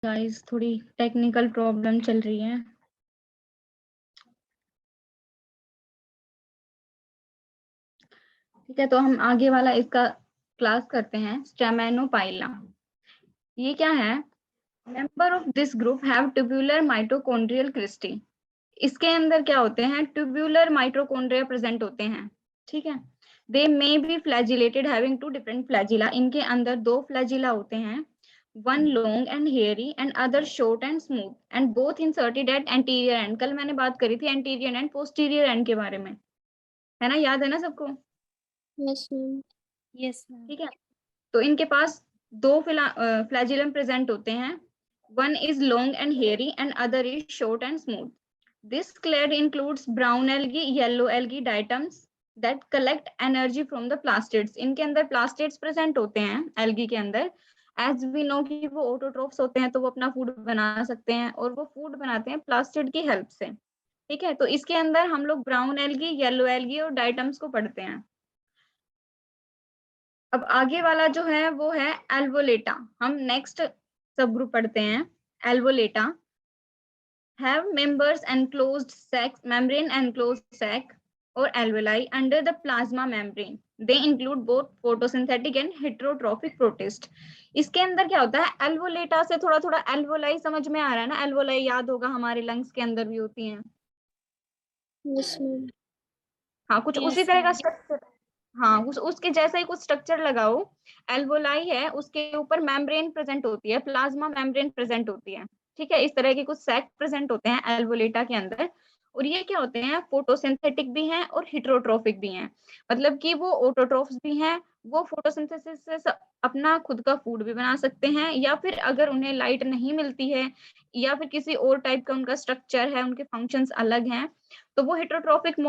Guys थोड़ी technical problem चल रही है। ठीक है, तो हम आगे वाला इसका क्लास करते हैं। स्टेमेनोपाइला ये क्या है? Member of this group have tubular mitochondrial cristae. इसके अंदर क्या होते हैं? ट्यूबुलर माइटोकॉन्ड्रिया प्रेजेंट होते हैं। ठीक है, they may be flagellated having two different flagella. इनके अंदर दो फ्लैजिला होते हैं, one long and hairy and other short and smooth and both inserted at anterior end। कल मैंने बात करी थी anterior and posterior end के बारे में, है ना? याद है ना सबको? Yes ma'am. Yes ma'am. ठीक है, तो इनके पास दो फ्लैजिलम प्रेजेंट होते हैं। One is long and hairy and other is short and smooth. This clade includes brown algae, yellow algae, diatoms that collect energy from the plastids. इनके अंदर plastids present होते हैं एल्गी के अंदर। एज वी नो कि वो autotrophs होते हैं, तो वो अपना फूड बना सकते हैं और वो फूड बनाते हैं प्लास्टिड की हेल्प से। ठीक है, तो इसके अंदर हम लोग ब्राउन एल्गी, येलो एल्गी और डाइटम्स को पढ़ते हैं। अब आगे वाला जो है वो है एल्वोलेटा। हम नेक्स्ट सब ग्रुप पढ़ते हैं। Alveolata have members enclosed sacs, membrane enclosed sac or alveoli under the plasma membrane. They include both photosynthetic and heterotrophic protist. इसके अंदर क्या होता है? एल्वोलेटा से थोड़ा थोड़ा एल्वोलाई समझ में आ रहा है ना? एल्वोलाई याद होगा, हमारे लंग्स के अंदर भी होती हैं। Yes ma'am. हाँ, कुछ उसी तरह का स्ट्रक्चर। हाँ, उसके जैसा ही कुछ स्ट्रक्चर लगाओ। एल्वोलाई है, उसके ऊपर मेम्ब्रेन प्रेजेंट होती है, प्लाज्मा मेम्ब्रेन प्रेजेंट होती है। ठीक है, इस तरह के कुछ सैक प्रेजेंट होते हैं एल्वोलेटा के अंदर। और ये क्या होते हैं? फोटोसिंथेटिक भी हैं और हेटेरोट्रोफिक भी हैं। मतलब कि वो ऑटोट्रोफ्स भी हैं, वो फोटोसिंथेसिस से अपना खुद का फूड भी बना सकते हैं, या फिर अगर उन्हें लाइट नहीं मिलती है या फिर किसी और टाइप का उनका स्ट्रक्चर है, उनके फंक्शंस अलग हैं, तो वो हेटेरोट्रोफिक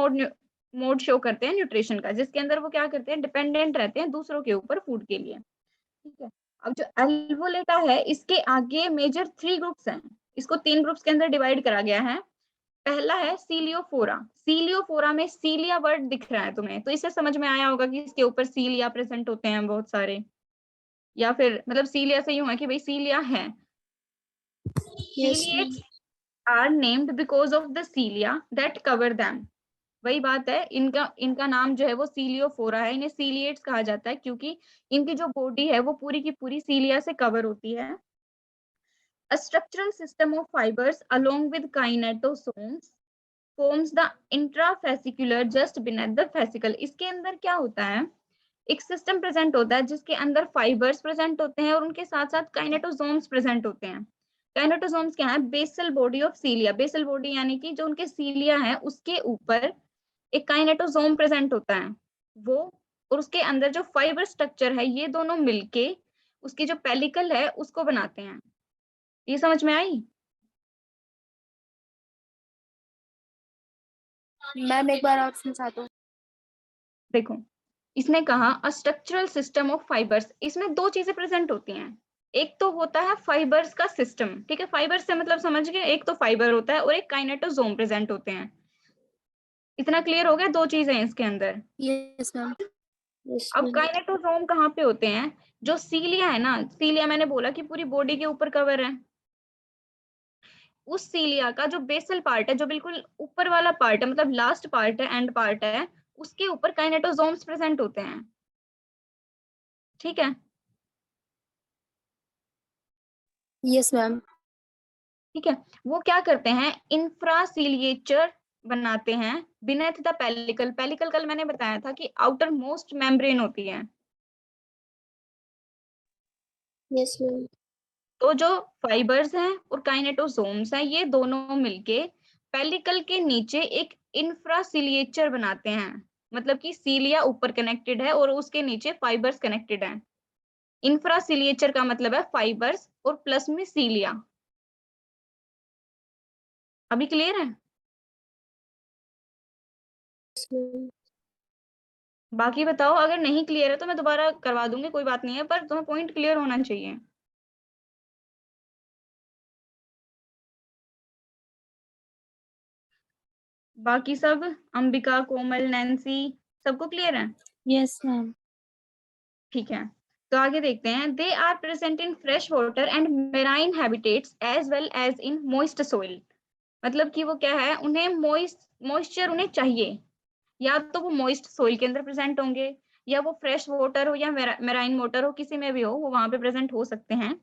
मोड शो करते हैं न्यूट्रिशन का, जिसके अंदर वो क्या करते हैं? डिपेंडेंट रहते हैं दूसरों के ऊपर फूड के लिए। ठीक है, अब जो एल्वोलेटा है इसके आगे मेजर 3 ग्रुप्स हैं। इसको 3 ग्रुप्स के अंदर डिवाइड करा गया है। पहला है सीलियोफोरा। सीलियोफोरा में सीलिया वर्ड दिख रहा है तुम्हें, तो इससे समझ में आया होगा कि इसके ऊपर सीलिया प्रेजेंट होते हैं बहुत सारे, या फिर मतलब सीलिया से यूं है कि भाई सीलिया है। Yes ma'am. Ciliates are named because of the cilia that cover them। वही बात है, इनका इनका नाम जो है वो सीलियोफोरा है। इन्हें सीलिएट्स कहा जाता है क्योंकि इनकी जो बॉडी है वो पूरी की पूरी सीलिया से कवर होती है। A structural system of fibers along with kinetosomes forms the intrafascicular just beneath the fascicle। इसके अंदर क्या होता है? एक सिस्टम प्रेजेंट होता है जिसके अंदर फाइबर्स प्रेजेंट होते हैं और उनके साथ साथ काइनेटोसोम्स प्रेजेंट होते हैं। काइनेटोसोम्स क्या है? Basal body of cilia. Basal body यानी कि जो उनके सीलिया है उसके ऊपर एक काइनेटोसोम प्रेजेंट होता है वो, और उसके अंदर जो फाइबर स्ट्रक्चर है ये दोनों मिलके उसकी जो पेलिकल है उसको बनाते हैं। ये समझ में आई? मैम एक बार और समझा दो। देखो, इसने कहा a structural system of fibres. इसमें दो चीजें प्रेजेंट होती हैं। एक तो होता है फाइबर्स का सिस्टम। ठीक है, फाइबर्स से मतलब समझ गए, एक तो फाइबर होता है और एक काइनेटोसोम प्रेजेंट होते हैं। इतना क्लियर हो गया? दो चीजें हैं इसके अंदर। Yes ma'am. यस अब मैम। काइनेटोसोम कहाँ पे होते हैं? जो सीलिया है ना, सीलिया मैंने बोला कि पूरी बॉडी के ऊपर कवर है। उस सीलिया का जो बेसल पार्ट है, जो बिल्कुल ऊपर वाला पार्ट है, मतलब लास्ट पार्ट है, एंड पार्ट है, उसके ऊपर काइनेटोसोम्स प्रेजेंट होते हैं। ठीक है, यस मैम। ठीक है, वो क्या करते हैं? इंफ्रासीलिएचर बनाते हैं बिनेथ द पेलिकल। पेलिकल कल मैंने बताया था कि आउटर मोस्ट मेम्ब्रेन होती है। Yes ma'am. तो जो फाइबर्स हैं और काइनेटोसोम्स हैं ये दोनों मिलके पेलिकल के नीचे एक इंफ्रासीलिएचर बनाते हैं। मतलब कि सीलिया ऊपर कनेक्टेड है और उसके नीचे फाइबर्स कनेक्टेड हैं। इंफ्रासीलिएचर का मतलब है फाइबर्स और प्लस में सीलिया। अभी क्लियर है? Yes ma'am. बाकी बताओ, अगर नहीं क्लियर है तो मैं दोबारा करवा दूंगी, कोई बात नहीं है, पर तुम्हें पॉइंट क्लियर होना चाहिए। बाकी सब, अंबिका, कोमल, नैन्सी, सबको क्लियर है? Yes ma'am. ठीक है, तो आगे देखते हैं, they are present in fresh water and marine habitats as well as in moist soil. मतलब कि वो क्या है, उन्हें मॉइस्चर उन्हें चाहिए, या तो वो मॉइस्ट सोइल के अंदर प्रेजेंट होंगे, या वो फ्रेश वाटर हो या मेराइन वाटर हो, किसी में भी हो वो वहां पे प्रेजेंट हो सकते हैं।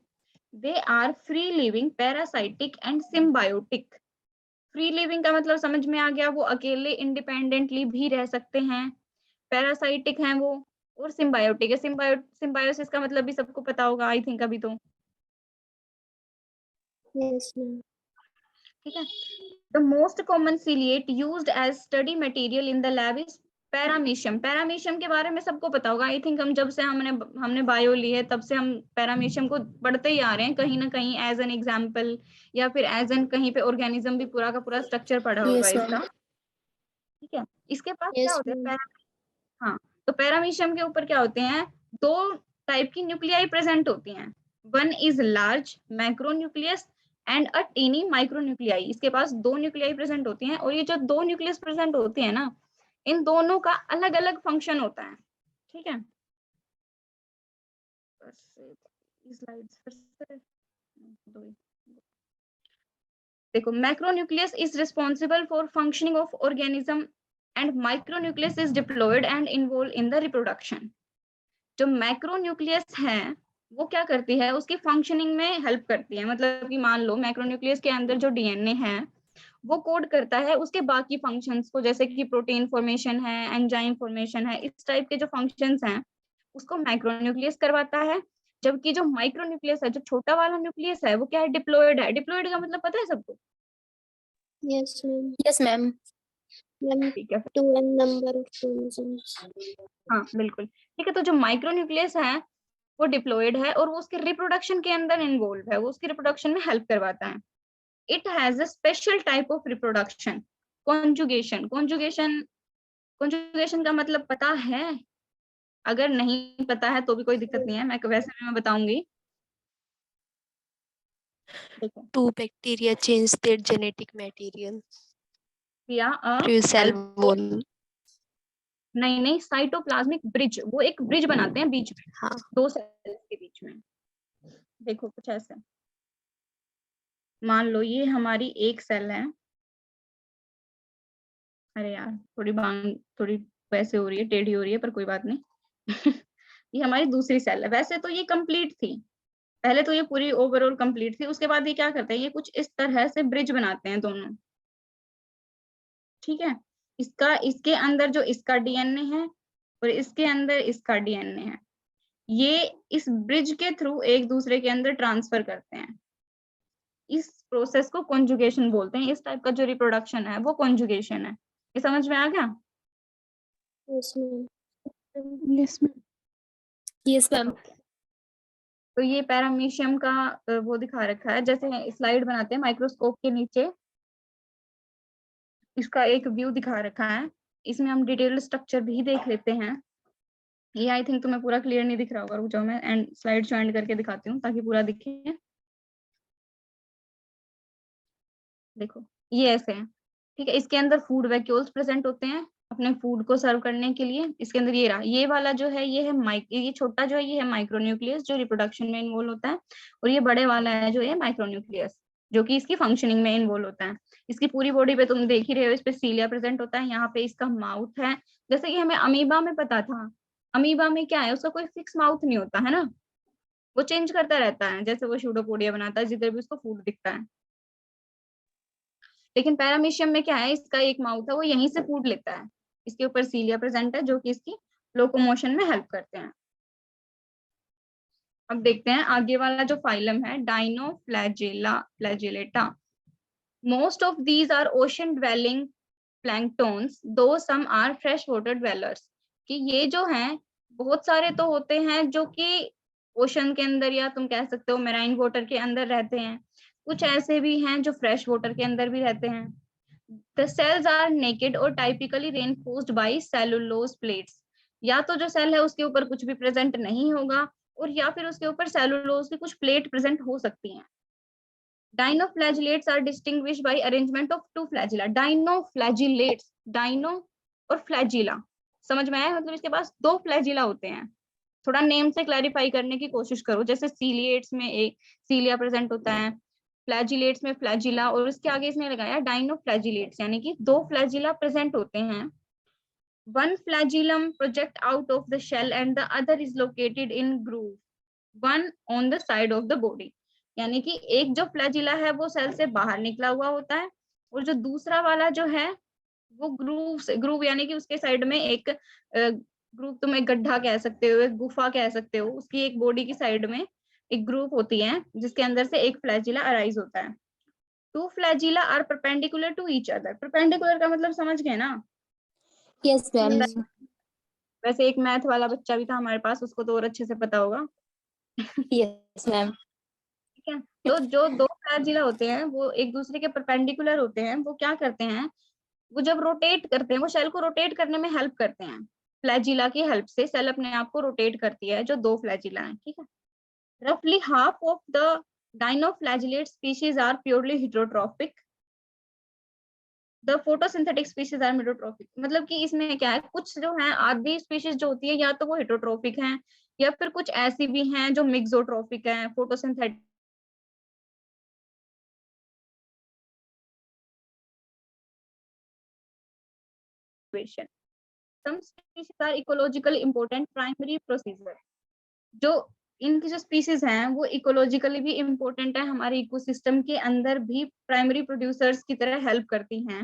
They are free living, parasitic and symbiotic. Free living का मतलब समझ में आ गया, वो अकेले इंडिपेंडेंटली भी रह सकते हैं। पैरासाइटिक हैं वो, और सिम्बायोटिक है। सिम्बायोसिस का मतलब भी सबको पता होगा आई थिंक अभी तो, Yes, ma'am. ठीक है। The most common ciliate used as study material in the lab is paramecium. Paramecium के बारे में सबको पता होगा आई थिंक, हम जब से हमने बायो ली है तब से हम पैरामीशियम को पढ़ते ही आ रहे हैं कहीं ना कहीं एज एन एग्जाम्पल, या फिर एज एन कहीं पे ऑर्गेनिज्म भी पूरा का पूरा स्ट्रक्चर पढ़ा होगा Yes, ma'am. इसका, ठीक है। इसके पास क्या Yes, होता है, ma'am. हाँ, तो पैरामीशियम के ऊपर क्या होते हैं, दो टाइप की न्यूक्लियाई प्रेजेंट होती हैं। One is large macronucleus and a tiny micronuclei. इसके पास दो न्यूक्लियाई प्रेजेंट होती हैं, और ये जो दो न्यूक्लियस प्रेजेंट होती है ना, इन दोनों का अलग अलग फंक्शन होता है, ठीक है। देखो, macronucleus is responsible for functioning of organism and micronucleus is diploid and involve in the reproduction. जो मैक्रोन्यूक्लियस है वो क्या करती है, उसकी फंक्शनिंग में हेल्प करती है। मतलब कि मान लो मैक्रोन्यूक्लियस के अंदर जो डीएनए है वो कोड करता है उसके बाकी फंक्शंस को, जैसे कि प्रोटीन फॉर्मेशन है, एंजाइम फॉर्मेशन है, इस टाइप के जो फंक्शंस हैं उसको मैक्रोन्यूक्लियस करवाता है। जबकि जो माइक्रोन्यूक्लियस है, जो छोटा वाला न्यूक्लियस है, वो क्या है, डिप्लॉयड है। डिप्लॉयड का मतलब पता है सबको? Yes, ma'am. Yes, ma'am. Ma'am, ठीक है, two n number of chromosomes. हाँ बिल्कुल ठीक है। तो जो माइक्रोन्यूक्लियस है वो डिप्लॉयड है, और वो उसके रिप्रोडक्शन के अंदर इन्वॉल्व है, वो उसकी रिप्रोडक्शन में हेल्प करवाता है। It has a special type of reproduction, conjugation. Conjugation का मतलब पता है? अगर नहीं पता है तो भी कोई दिक्कत नहीं है, मैं वैसे भी मैं बताऊंगी। देखो, Two bacteria change their genetic material या through cell wall. नहीं, साइटोप्लाज्मिक ब्रिज, वो एक ब्रिज बनाते हैं बीच में, हाँ. दो सेल्स के बीच में। देखो कुछ ऐसा, मान लो ये हमारी एक सेल है, अरे यार थोड़ी वैसे हो रही है, टेढ़ी हो रही है, पर कोई बात नहीं। ये हमारी दूसरी सेल है। वैसे तो ये कंप्लीट थी, पहले तो ये पूरी ओवरऑल कंप्लीट थी, उसके बाद ये क्या करते हैं, ये कुछ इस तरह से ब्रिज बनाते हैं दोनों, ठीक है। इसके अंदर जो इसका डीएनए है और इसके अंदर इसका डीएनए है, ये इस ब्रिज के थ्रू एक दूसरे के अंदर ट्रांसफर करते हैं। इस प्रोसेस को कॉन्जुगेशन बोलते हैं। इस टाइप का जो रिप्रोडक्शन है वो कॉन्जुगेशन है। ये समझ में आ गया? Yes, ma'am. Yes, ma'am. Yes, ma'am. तो ये पैरामीशियम का वो दिखा रखा है, जैसे स्लाइड बनाते हैं माइक्रोस्कोप के नीचे, इसका एक व्यू दिखा रखा है। इसमें हम डिटेल स्ट्रक्चर भी देख लेते हैं। ये आई थिंक तुम्हें पूरा क्लियर नहीं दिख रहा होगा, रुक जाओ मैं एंड स्लाइड शो एंड करके दिखाती हूँ ताकि पूरा दिखे। देखो ये ऐसे है, ठीक है। इसके अंदर फूड वैक्यूल्स प्रेजेंट होते हैं अपने फूड को सर्व करने के लिए। इसके अंदर ये रहा, ये वाला जो है ये है ये छोटा जो है ये है माइक्रोन्यूक्लियस जो रिप्रोडक्शन में इन्वॉल्व होता है, और ये बड़े वाला है जो है माइक्रोन्यूक्लियस जो कि इसकी फंक्शनिंग में इन्वॉल्व होता है। इसकी पूरी बॉडी पे तुम देख ही रहे हो, इस पे सीलिया प्रेजेंट होता है, यहाँ पे इसका माउथ है। जैसे कि हमें अमीबा में पता था, अमीबा में क्या है, उसका कोई फिक्स माउथ नहीं होता है ना, वो चेंज करता रहता है, जैसे वो सूडोपोडिया बनाता है जिधर भी उसको फूड दिखता है। लेकिन पैरामीशियम में क्या है, इसका एक माउथ है, वो यहीं से फूड लेता है। इसके ऊपर सीलिया प्रेजेंट है जो कि इसकी लोकोमोशन में हेल्प करते हैं। अब देखते हैं आगे वाला जो फाइलम है, flagellata. Most of these are ocean dwelling planktons though some are fresh water dwellers. कि ये जो हैं बहुत सारे तो होते हैं जो कि ओशन के अंदर, या तुम कह सकते हो मेराइन वाटर के अंदर रहते हैं, कुछ ऐसे भी हैं जो फ्रेश वाटर के अंदर भी रहते हैं। The cells are naked or typically reinforced by cellulose plates। या तो जो सेल है उसके ऊपर कुछ भी प्रेजेंट नहीं होगा, और या फिर उसके ऊपर सेलुलोज की कुछ प्लेट प्रेजेंट हो सकती हैं। Dinoflagellates are distinguished by arrangement of two flagella। Dino और फ्लैजिला, समझ में आया? मतलब इसके पास दो फ्लैजिला होते हैं, थोड़ा नेम से क्लैरिफाई करने की कोशिश करो। जैसे सीलिएट्स में एक सीलिया प्रेजेंट होता है, फ्लैजिलेट्स में फ्लैजिला, और उसके आगे इसने लगाया डाइनोफ्लैजिलेट्स, यानी कि 2 फ्लैजिला प्रेजेंट होते हैं। One flagellum project out of the shell and the other is located in groove, one on the side of the body। यानी कि एक जो फ्लैजिला है वो सेल से बाहर निकला हुआ होता है, और जो दूसरा वाला जो है वो ग्रूव से, ग्रूव यानी कि उसके साइड में एक ग्रूव, तुम एक गड्ढा कह सकते हो, एक गुफा कह सकते हो, उसकी एक बॉडी की साइड में एक ग्रूव होती है जिसके अंदर से एक फ्लैजिला अराइज होता है। 2 flagella are perpendicular to each other। Perpendicular का मतलब समझ गए ना? Yes, ma'am. वैसे एक मैथ वाला बच्चा भी था हमारे पास, उसको तो और अच्छे से पता होगा। Yes, ma'am. ठीक है, तो जो 2 फ्लैजिला होते हैं वो एक दूसरे के परपेंडिकुलर होते हैं। वो क्या करते हैं, वो जब रोटेट करते हैं, वो सेल को रोटेट करने में हेल्प करते हैं। फ्लैजिला की हेल्प से सेल अपने आप को रोटेट करती है, जो 2 फ्लैजिला है। ठीक है, रफली half of the dinoflagellate species are purely heterotrophic, the photosynthetic species are mixotrophic. मतलब कि इसमें क्या है, कुछ जो है आधी स्पीशीज जो होती है या तो वो हेटेरोट्रॉपिक हैं, या फिर कुछ ऐसी भी हैं जो मिक्सोट्रॉपिक हैं, photosynthetic. Some species are ecologically important primary procedure। जो इनकी जो स्पीशीज हैं वो इकोलॉजिकली भी इम्पोर्टेंट है, हमारे इकोसिस्टम के अंदर भी प्राइमरी प्रोड्यूसर्स की तरह हेल्प करती हैं।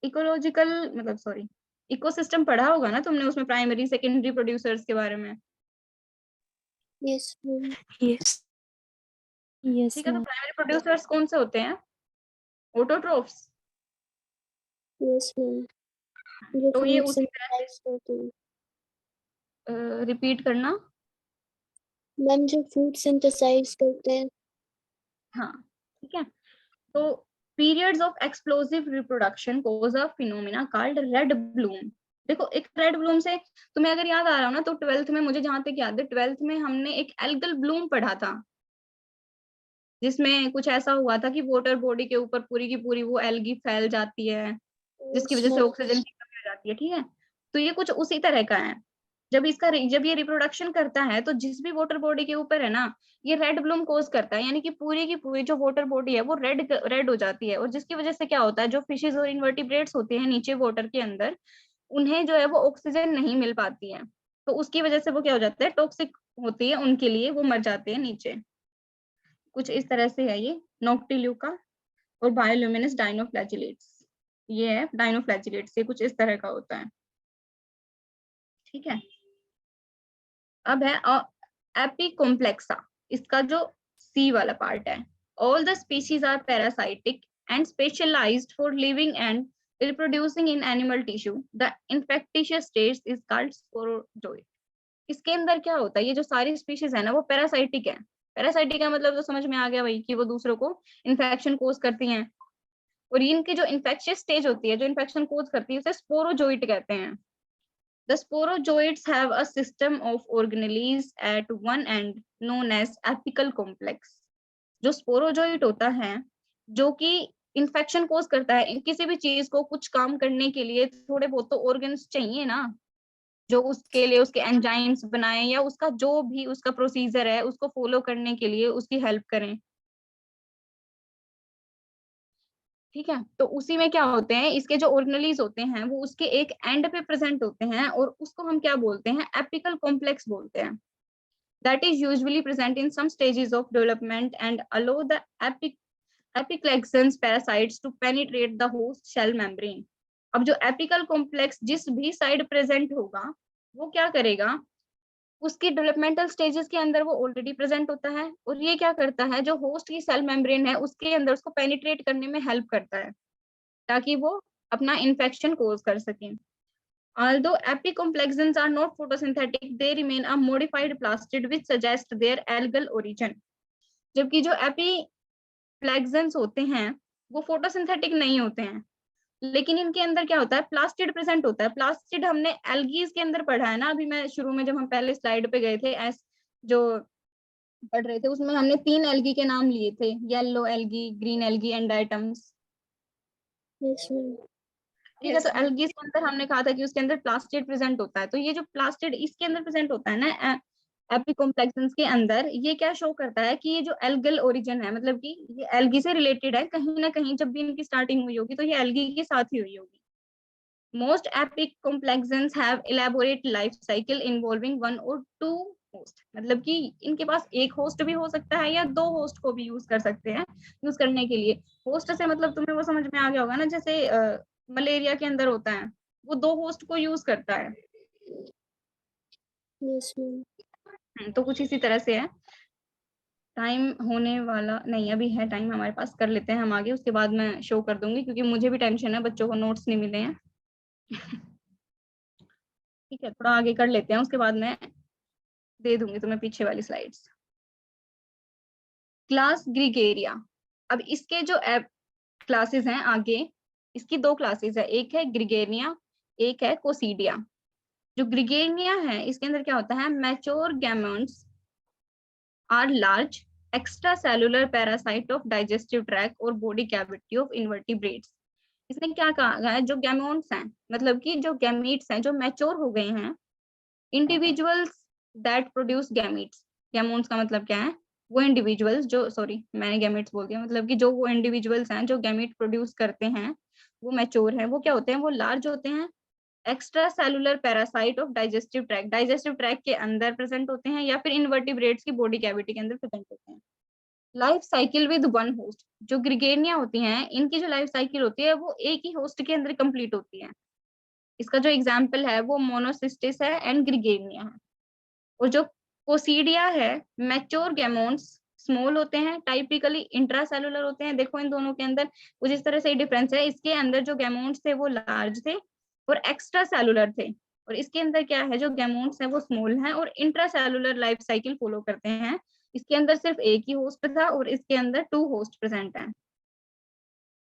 इकोलॉजिकल मतलब सॉरी, इकोसिस्टम पढ़ा होगा ना तुमने, उसमें प्राइमरी सेकेंडरी प्रोड्यूसर्स के बारे में। Yes, ma'am. Yes. Yes, ठीक है, तो ma'am. प्राइमरी प्रोड्यूसर्स कौन से होते हैं? ऑटोट्रोफ्स। Yes, ma'am. जो तो ये food उसी तरह synthesize करते हैं। से रिपीट करना। मैम जो food synthesize करते हैं। हाँ, ठीक है, तो periods of explosive reproduction cause a phenomena called red bloom। देखो, एक रेड ब्लूम से तुम्हें अगर याद आ रहा हो ना, तो 12th में, मुझे जहां तक याद है 12th में हमने एक एल्गल ब्लूम पढ़ा था, जिसमें कुछ ऐसा हुआ था कि वाटर बॉडी के ऊपर पूरी की पूरी वो एल्गी फैल जाती है, जिसकी Yes, वजह से ma'am. ऑक्सीजन की कमी हो जाती है। ठीक है, तो ये कुछ उसी तरह का है। जब ये रिप्रोडक्शन करता है, तो जिस भी वाटर बॉडी के ऊपर है ना, ये रेड ब्लूम कोज करता है, यानी कि पूरी की पूरी जो वाटर बॉडी है वो रेड रेड हो जाती है। और जिसकी वजह से क्या होता है, जो फिशेज और इन्वर्टिब्रेट्स होते हैं नीचे वाटर के अंदर, उन्हें जो है वो ऑक्सीजन नहीं मिल पाती है, तो उसकी वजह से वो क्या हो जाता है, टॉक्सिक होती है उनके लिए, वो मर जाते हैं नीचे। कुछ इस तरह से है ये नोक्टिल्यूका और बायोल्यूमिनेस डाइनोफ्लैजिलेट्स। ये है डाइनोफ्लैजिलेट्स, ये कुछ इस तरह का होता है। ठीक है, अब है एपिकोम्प्लेक्सा, इसका जो सी वाला पार्ट है। All the species are parasitic and specialised for living and reproducing in animal tissue. The infectious stage is called sporozoite. इसके अंदर क्या होता है, ये जो सारी स्पीशीज है ना वो पैरासाइटिक है। पैरासाइटिक का मतलब तो समझ में आ गया भाई, कि वो दूसरों को इन्फेक्शन कोज करती हैं। और इनकी जो इन्फेक्शियस स्टेज होती है, जो इन्फेक्शन कोज करती है, उसे स्पोरोजोइट कहते हैं। The sporozoites have a system of organelles at one end known as apical complex। जो स्पोरोजोइट होता है, जो कि इन्फेक्शन कोज करता है, किसी भी चीज को कुछ काम करने के लिए थोड़े बहुत तो ऑर्गन्स चाहिए ना, जो उसके लिए उसके एंजाइम्स बनाए, या उसका जो भी उसका प्रोसीजर है उसको फॉलो करने के लिए उसकी हेल्प करें। ठीक है, तो उसी में क्या होते हैं, इसके जो ऑर्गेनेलीज होते हैं वो उसके एक एंड पे प्रेजेंट होते हैं, और उसको हम क्या बोलते हैं, एपिकल कॉम्प्लेक्स बोलते हैं। That is usually present in some stages of development and allow the apicomplexans parasites to penetrate the host cell membrane. अब जो एपिकल कॉम्प्लेक्स जिस भी साइड प्रेजेंट होगा, वो क्या करेगा, उसकी डेवलपमेंटल स्टेजेस के अंदर वो ऑलरेडी प्रेजेंट होता है, और ये क्या करता है, जो होस्ट की सेल मेम्ब्रेन है उसके अंदर उसको पेनिट्रेट करने में हेल्प करता है, ताकि वो अपना इन्फेक्शन कोज कर सकें। Although epicomplexans are not photosynthetic, they remain a modified plastid which suggests their algal origin। जबकि जो एपीप्लेक्सन्स होते हैं वो फोटोसिंथेटिक नहीं होते हैं, लेकिन इनके अंदर क्या होता है, प्लास्टिड प्रेजेंट होता है। प्लास्टिड हमने एल्गीज के अंदर पढ़ा है ना, अभी मैं शुरू में जब हम पहले स्लाइड पे गए थे, जो पढ़ रहे थे, उसमें हमने 3 एल्गी के नाम लिए थे, yellow algae, green algae and diatoms. Yes, ma'am. ठीक है। तो एल्गी के अंदर हमने कहा था कि उसके अंदर प्लास्टिड प्रेजेंट होता है, तो ये जो प्लास्टिड इसके अंदर प्रेजेंट होता है ना एपिकॉम्प्लेक्सेंस के अंदर, ये क्या शो करता है कि ये जो एल्गल ओरिजिन है, मतलब कि ये एल्गी से रिलेटेड है, कहीं ना कहीं जब भी इनकी स्टार्टिंग हुई होगी तो ये एल्गी के साथ ही हुई होगी। Most apicomplexans have elaborate life cycle involving one or two host, मतलब कि इनके पास एक होस्ट भी हो सकता है या दो होस्ट को भी यूज कर सकते हैं यूज करने के लिए। होस्ट से मतलब तुम्हें वो समझ में आ गया होगा ना, जैसे मलेरिया के अंदर होता है, वो दो होस्ट को यूज करता है। Yes, ma'am. तो कुछ इसी तरह से है। टाइम होने वाला नहीं, अभी है टाइम हमारे पास, कर लेते हैं हम आगे, उसके बाद मैं शो कर दूंगी क्योंकि मुझे भी टेंशन है, बच्चों को नोट्स नहीं मिले हैं। ठीक है, थोड़ा आगे कर लेते हैं, उसके बाद मैं दे दूंगी तुम्हें पीछे वाली स्लाइड्स। क्लास ग्रीगेरिया। अब इसके जो क्लासेस हैं आगे, इसकी दो क्लासेस है, एक है ग्रीगेरिया, एक है कोसीडिया। जो ग्रीगेरिया है इसके अंदर क्या होता है, mature gametes are large extra cellular parasite of digestive tract और बॉडी कैविटी ऑफ इन्वर्टिब्रेट्स। इसने क्या कहा है, जो गैमेट्स हैं, मतलब कि जो गैमीट्स हैं जो मैच्योर हो गए हैं, individuals that produce gametes. Gametes का मतलब क्या है, वो इंडिविजुअल्स जो, सॉरी मैंने गैमेट्स बोल दिया, मतलब कि जो वो इंडिविजुअल्स हैं जो गैमीट प्रोड्यूस करते हैं वो मैच्योर हैं, वो क्या होते हैं, वो लार्ज होते हैं, extra cellular parasite of digestive tract के अंदर प्रेजेंट होते हैं या फिर इनवर्टिब्रेट्स की बॉडी कैविटी के अंदर प्रेजेंट होते हैं। Life cycle with one host. जो ग्रीगेरिया होती हैं इनकी जो लाइफ साइकिल होती है वो एक ही होस्ट के अंदर कंप्लीट होती है। इसका जो एग्जाम्पल है वो मोनोसिस्टिस है एंड ग्रीगेरिया है। और जो कोसीडिया है, मैच्योर गैमेट्स स्मॉल होते हैं, टाइपिकली इंट्रासेलुलर होते हैं। देखो इन दोनों के अंदर कुछ इस तरह से डिफरेंस है, इसके अंदर जो गैमेट्स थे वो लार्ज थे और एक्स्ट्रा सेलुलर थे, और इसके अंदर क्या है, जो गैमेट्स है वो स्मॉल है और इंट्रासेलुलर लाइफ साइकिल फॉलो करते हैं। इसके अंदर सिर्फ एक ही होस्ट था और इसके अंदर टू होस्ट प्रेजेंट है।